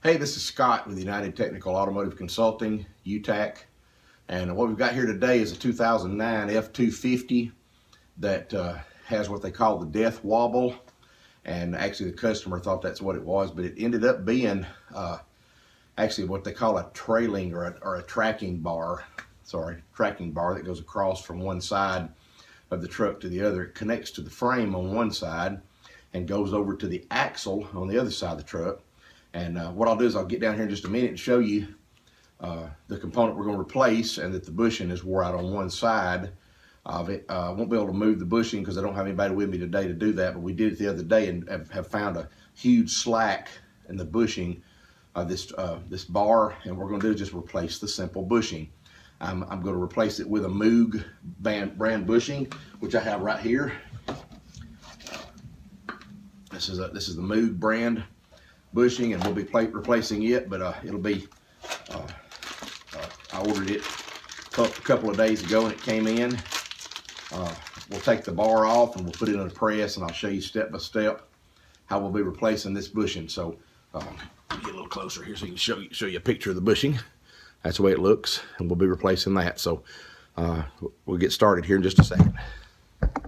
Hey, this is Scott with United Technical Automotive Consulting, UTAC. And what we've got here today is a 2009 F250 that has what they call the death wobble. And actually the customer thought that's what it was, but it ended up being actually what they call a trailing or a tracking bar. Tracking bar that goes across from one side of the truck to the other. It connects to the frame on one side and goes over to the axle on the other side of the truck. And what I'll do is I'll get down here in just a minute and show you the component we're going to replace, and that the bushing is wore out on one side of it. I won't be able to move the bushing because I don't have anybody with me today to do that, but we did it the other day and have found a huge slack in the bushing of this bar, and what we're going to do is just replace the simple bushing. I'm going to replace it with a Moog brand bushing, which I have right here. This is the Moog brand bushing, and we'll be replacing it, but it'll be I ordered it a couple of days ago and it came in. We'll take the bar off and we'll put it in a press, and I'll show you step by step how we'll be replacing this bushing. So get a little closer here so you can show you a picture of the bushing. That's the way it looks, and we'll be replacing that. So we'll get started here in just a second.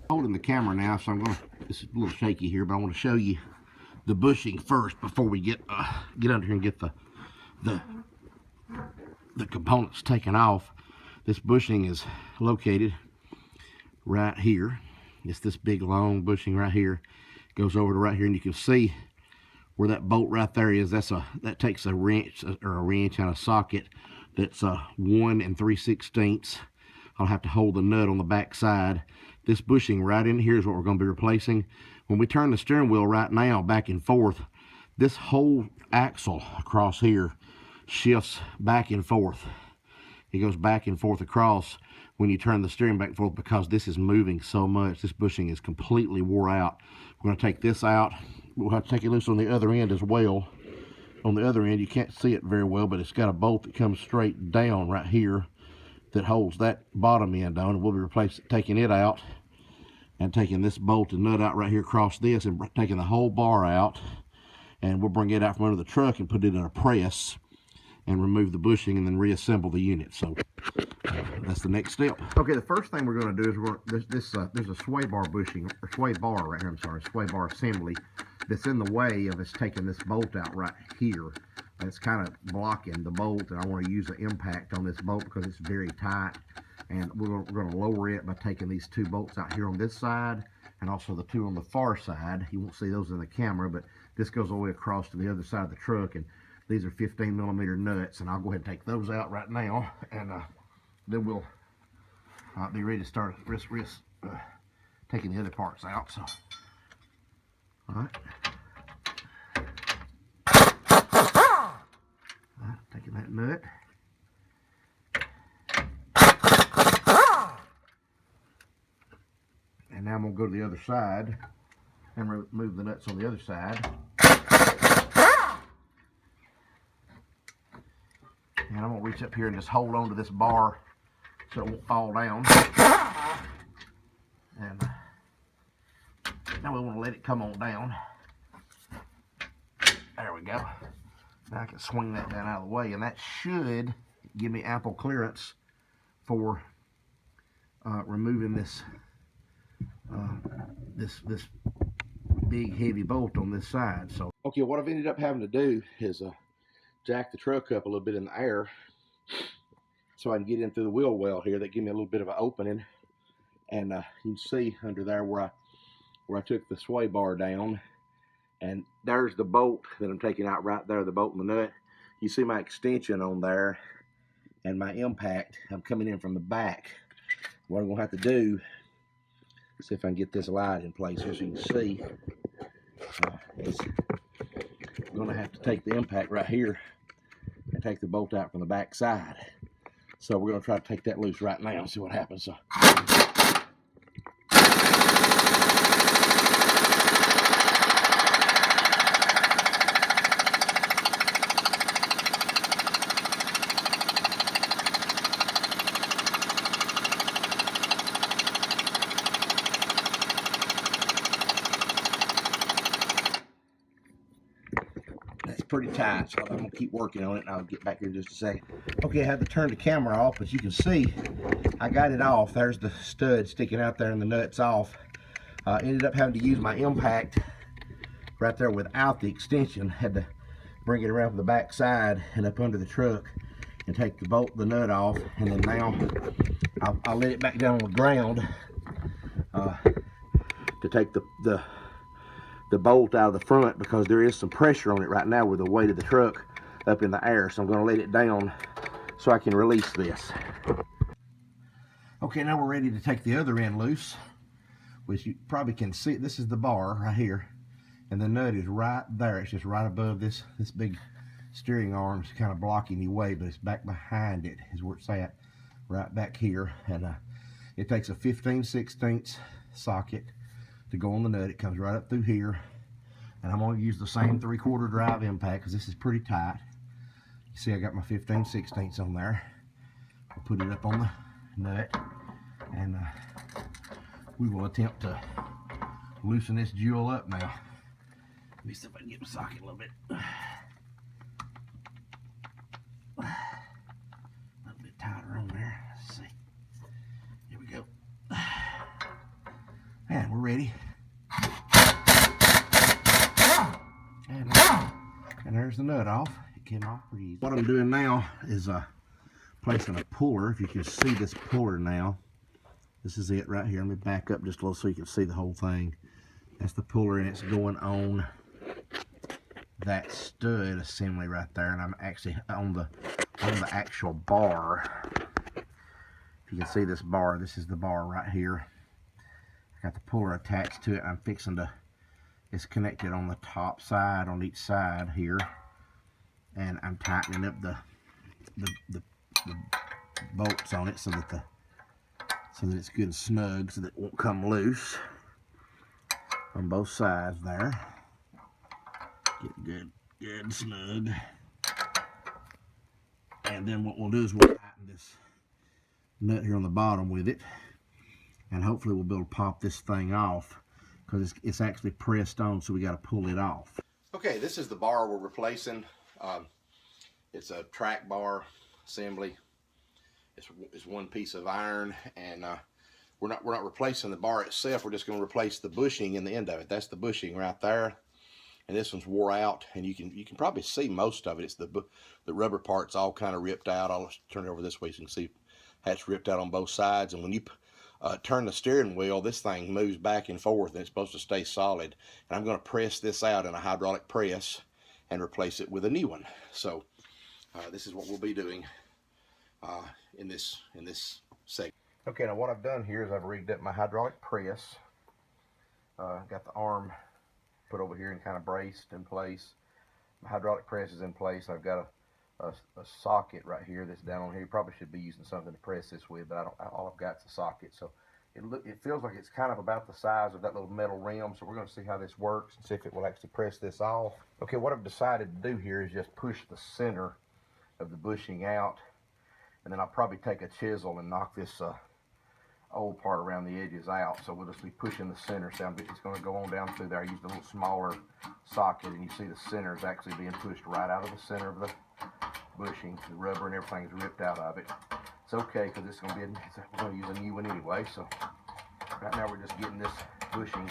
Holding the camera now, so this is a little shaky here, but I want to show you the bushing first before we get under here and get the components taken off. This bushing is located right here. It's this big long bushing right here. Goes over to right here, and you can see where that bolt right there is. That takes a wrench and a socket that's 1 3/16. I'll have to hold the nut on the back side. This bushing right in here is what we're going to be replacing. When we turn the steering wheel right now back and forth, this whole axle across here shifts back and forth. It goes back and forth across when you turn the steering back and forth, because this is moving so much. This bushing is completely wore out. We're going to take this out. We'll have to take it loose on the other end as well. On the other end, you can't see it very well, but it's got a bolt that comes straight down right here that holds that bottom end on. And we'll be taking it out and taking this bolt and nut out right here across this, and taking the whole bar out, and we'll bring it out from under the truck and put it in a press and remove the bushing and then reassemble the unit. So that's the next step. Okay, the first thing we're going to do is there's a sway bar bushing, or sway bar right here, I'm sorry, sway bar assembly that's in the way of us taking this bolt out right here. It's kind of blocking the bolt, and I want to use the impact on this bolt because it's very tight. And we're going to lower it by taking these two bolts out here on this side, and also the two on the far side. You won't see those in the camera, but this goes all the way across to the other side of the truck, and these are 15mm nuts, and I'll go ahead and take those out right now, and then we'll be ready to start taking the other parts out. So, all right. Taking that nut. And now I'm going to go to the other side and remove the nuts on the other side. And I'm going to reach up here and just hold on to this bar so it won't fall down. And now we want to let it come on down. There we go. Now I can swing that down out of the way, and that should give me ample clearance for removing this this big heavy bolt on this side. So okay, what I've ended up having to do is jack the truck up a little bit in the air so I can get in through the wheel well here. That give me a little bit of an opening, and you can see under there where I took the sway bar down, and there's the bolt that I'm taking out right there, the bolt and the nut. You see my extension on there and my impact. I'm coming in from the back. What I'm gonna have to do, see if I can get this light in place here so you can see. Is I'm gonna have to take the impact right here and take the bolt out from the back side. So we're gonna try to take that loose right now and see what happens. So. pretty tight, so I'm gonna keep working on it, and I'll get back here in just a second. Okay, I had to turn the camera off, but you can see I got it off. There's the stud sticking out there and the nuts off. Ended up having to use my impact right there without the extension. Had to bring it around from the back side and up under the truck and take the nut off, and then now I'll let it back down on the ground to take the bolt out of the front, because there is some pressure on it right now with the weight of the truck up in the air. So I'm going to let it down so I can release this. Okay, now we're ready to take the other end loose, which you probably can see. This is the bar right here, and the nut is right there. It's just right above this big steering arm. It's kind of blocking your way, but it's back behind it is where it's at, right back here. And it takes a 15/16 socket to go on the nut. It comes right up through here, and I'm going to use the same 3/4 drive impact because this is pretty tight. You see I got my 15/16 on there. I'll put it up on the nut, and we will attempt to loosen this jewel up now. Let me see if I can get my socket a little bit. A little bit tighter on there. Let's see. Here we go. And we're ready. And there's the nut off. It came off pretty easy. What I'm doing now is placing a puller. If you can see this puller now, this is it right here. Let me back up just a little so you can see the whole thing. That's the puller, and it's going on that stud assembly right there, and I'm actually on the actual bar. If you can see this bar, this is the bar right here. I got the puller attached to it. I'm fixing to, it's connected on the top side on each side here, and I'm tightening up the bolts on it so that it's good and snug, so that it won't come loose on both sides there. Get good and snug. And then what we'll do is we'll tighten this nut here on the bottom with it, and hopefully we'll be able to pop this thing off, because it's actually pressed on, so we got to pull it off. Okay, this is the bar we're replacing. It's a track bar assembly. It's one piece of iron, and we're not replacing the bar itself. We're just going to replace the bushing in the end of it. That's the bushing right there, and this one's wore out, and you can probably see most of it. It's the rubber part's all kind of ripped out. I'll turn it over this way so you can see that's ripped out on both sides. And when you turn the steering wheel, this thing moves back and forth, and it's supposed to stay solid. And I'm going to press this out in a hydraulic press and replace it with a new one. So this is what we'll be doing in this segment. Okay, now what I've done here is I've rigged up my hydraulic press. Got the arm put over here and kind of braced in place. My hydraulic press is in place. I've got a socket right here that's down on here. You probably should be using something to press this with, but all I've got is a socket. So it feels like it's kind of about the size of that little metal rim. So we're going to see how this works and see if it will actually press this off. Okay, what I've decided to do here is just push the center of the bushing out, and then I'll probably take a chisel and knock this old part around the edges out. So we'll just be pushing the center. So it's going to go on down through there. I used a little smaller socket, and you see the center is actually being pushed right out of the center of the bushing. The rubber and everything's ripped out of it. It's okay, because it's going to be we're going to use a new one anyway. So right now we're just getting this bushing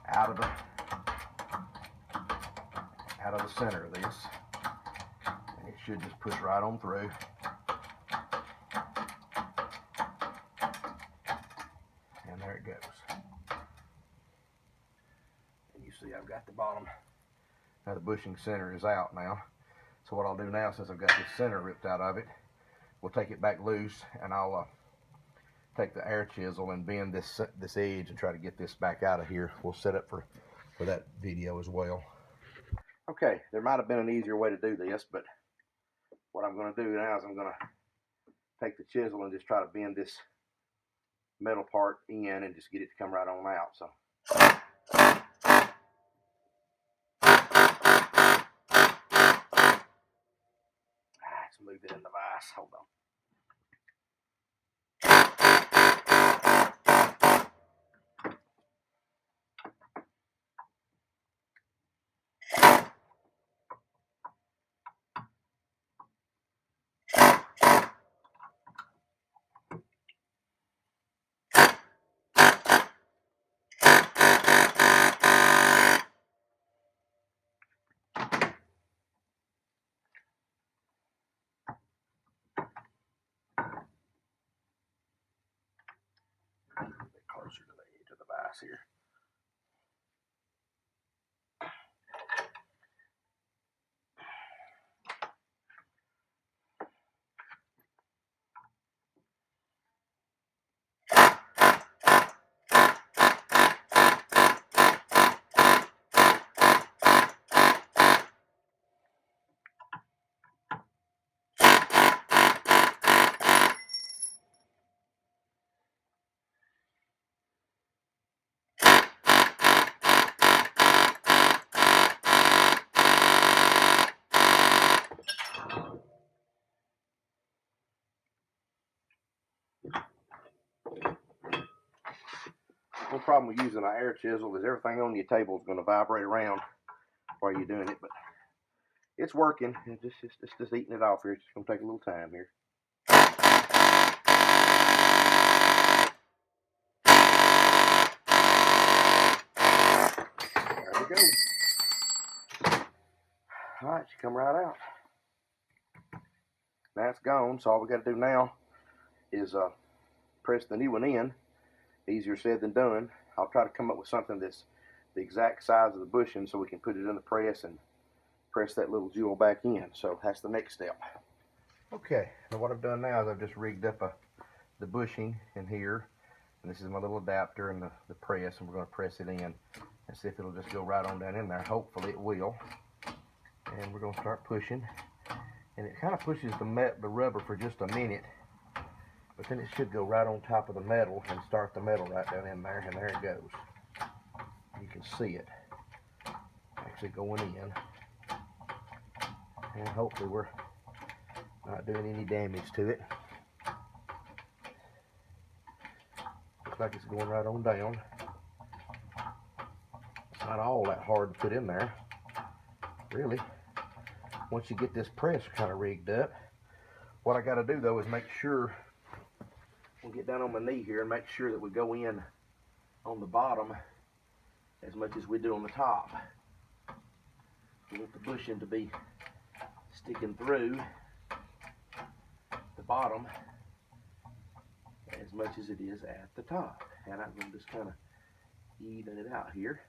out of the center of this, and it should just push right on through. And there it goes. And you see I've got the bottom. Now the bushing center is out now. So what I'll do now, since I've got this center ripped out of it, we'll take it back loose, and I'll take the air chisel and bend this edge and try to get this back out of here. We'll set up for that video as well. Okay, there might have been an easier way to do this, but what I'm going to do now is I'm going to take the chisel and just try to bend this metal part in and just get it to come right on out. So let's move it in the vise. Hold on. A bit closer to the edge of the vise here. One problem with using an air chisel is everything on your table is going to vibrate around while you're doing it, but it's working. It's just eating it off here. It's just going to take a little time here. There we go. All right, she come right out. Now it's gone, so all we got to do now is press the new one in. Easier said than done. I'll try to come up with something that's the exact size of the bushing so we can put it in the press and press that little jewel back in. So that's the next step. Okay, now what I've done now is I've just rigged up the bushing in here, and this is my little adapter and the press, and we're going to press it in and see if it'll just go right on down in there. Hopefully it will. And we're going to start pushing, and it kind of pushes the rubber for just a minute, but then it should go right on top of the metal and start the metal right down in there, and there it goes. You can see it actually going in, and hopefully we're not doing any damage to it. Looks like it's going right on down. It's not all that hard to put in there, really. Once you get this press kind of rigged up, what I got to do though is make sure, we'll get down on my knee here and make sure that we go in on the bottom as much as we do on the top. We want the bushing to be sticking through the bottom as much as it is at the top. And I'm going to just kind of even it out here.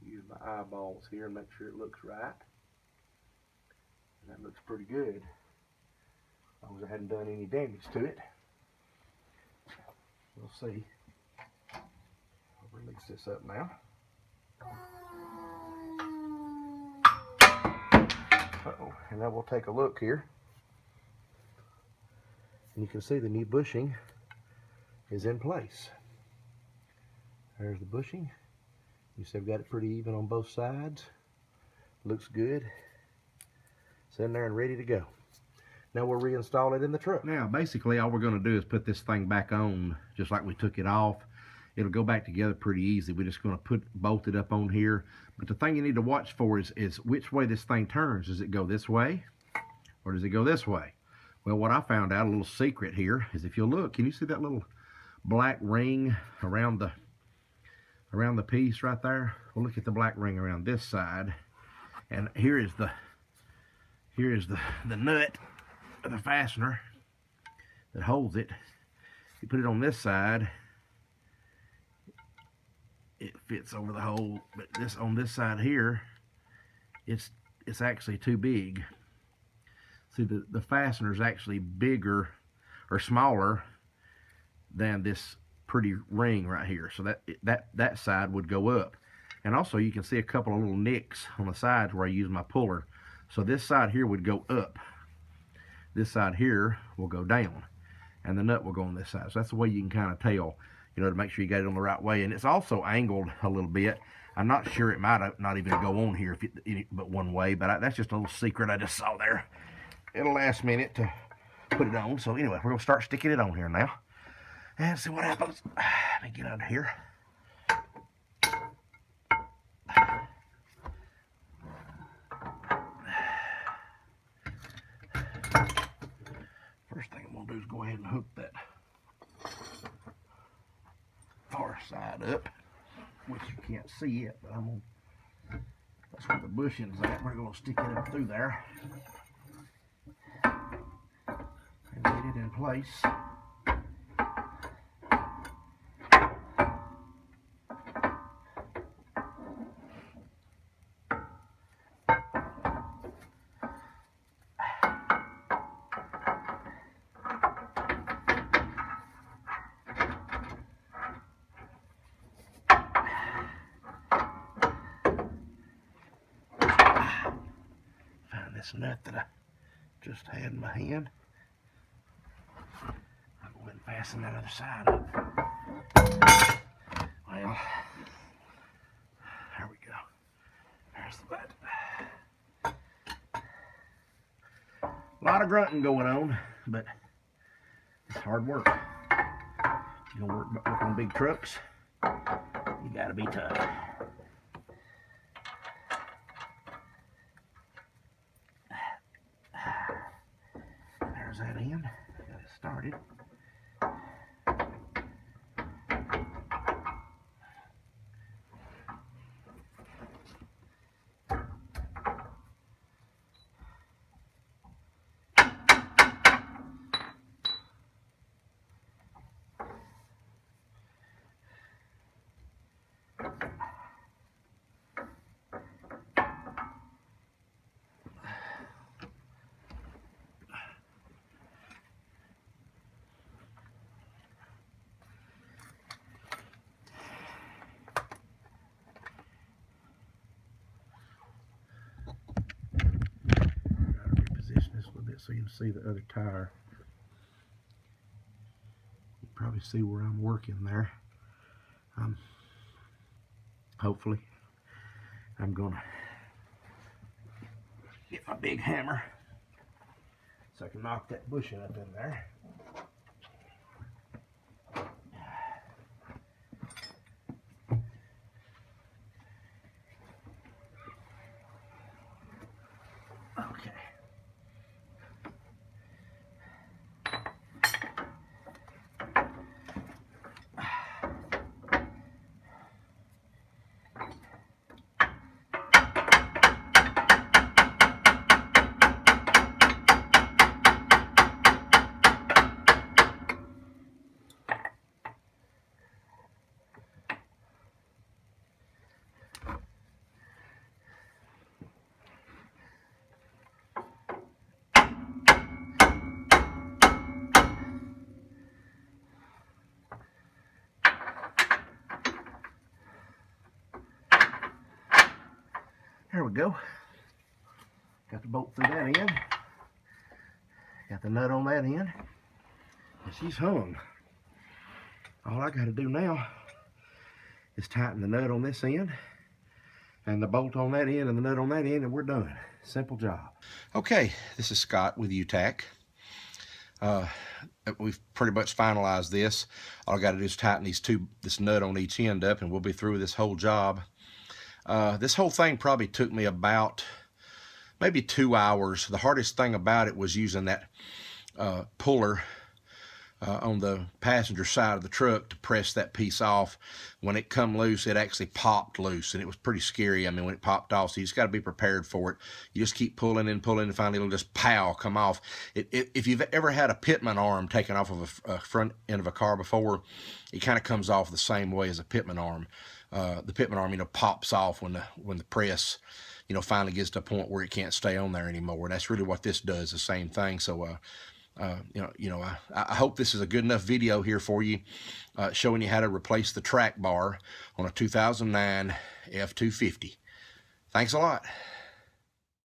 Use my eyeballs here and make sure it looks right. And that looks pretty good. As long as I hadn't done any damage to it. We'll see. I'll release this up now. Uh-oh. And now we'll take a look here. And you can see the new bushing is in place. There's the bushing. You see I've got it pretty even on both sides. Looks good. It's in there and ready to go. Now we'll reinstall it in the truck. Now basically all we're going to do is put this thing back on just like we took it off. It'll go back together pretty easy. We're just going to bolt it up on here. But the thing you need to watch for is which way this thing turns. Does it go this way or does it go this way? Well, what I found out, a little secret here, is if you look, can you see that little black ring around the piece right there? Well, look at the black ring around this side, and here is the nut of the fastener that holds it. You put it on this side, it fits over the hole, but this on this side here, it's actually too big. See, the fastener is actually bigger or smaller than this pretty ring right here, so that side would go up. And also you can see a couple of little nicks on the sides where I use my puller. So this side here would go up, this side here will go down, and the nut will go on this side. So that's the way you can kind of tell, you know, to make sure you got it on the right way. And it's also angled a little bit. I'm not sure, it might not even go on here but one way, but that's just a little secret I just saw there. It'll last a minute to put it on. So anyway, we're gonna start sticking it on here now and see what happens. Let me get out of here. First thing I'm gonna do is go ahead and hook that far side up, which you can't see it, but that's where the bushing's at. We're gonna stick it up through there and get it in place. this nut that I just had in my hand. I'll go ahead and fasten that other side up. Well, there we go. There's the butt. A lot of grunting going on, but it's hard work. You gonna work on big trucks, you gotta be tough. There's that end. Got it started. So you can see the other tire. You can probably see where I'm working there. Hopefully I'm gonna get my big hammer so I can knock that bushing up in there. Okay. There we go. Got the bolt through that end. Got the nut on that end. And she's hung. All I got to do now is tighten the nut on this end and the bolt on that end and the nut on that end, and we're done. Simple job. Okay, this is Scott with UTAC. We've pretty much finalized this. All I got to do is tighten this nut on each end up, and we'll be through with this whole job. This whole thing probably took me about maybe 2 hours. The hardest thing about it was using that puller on the passenger side of the truck to press that piece off. When it come loose, it actually popped loose, and it was pretty scary. I mean, when it popped off, so you just got to be prepared for it. You just keep pulling and pulling, and finally it'll just pow, come off. If you've ever had a pitman arm taken off of a front end of a car before, it kind of comes off the same way as a pitman arm. The pitman arm, pops off when the press, finally gets to a point where it can't stay on there anymore. And that's really what this does, the same thing. So, I hope this is a good enough video here for you, showing you how to replace the track bar on a 2009 F250. Thanks a lot.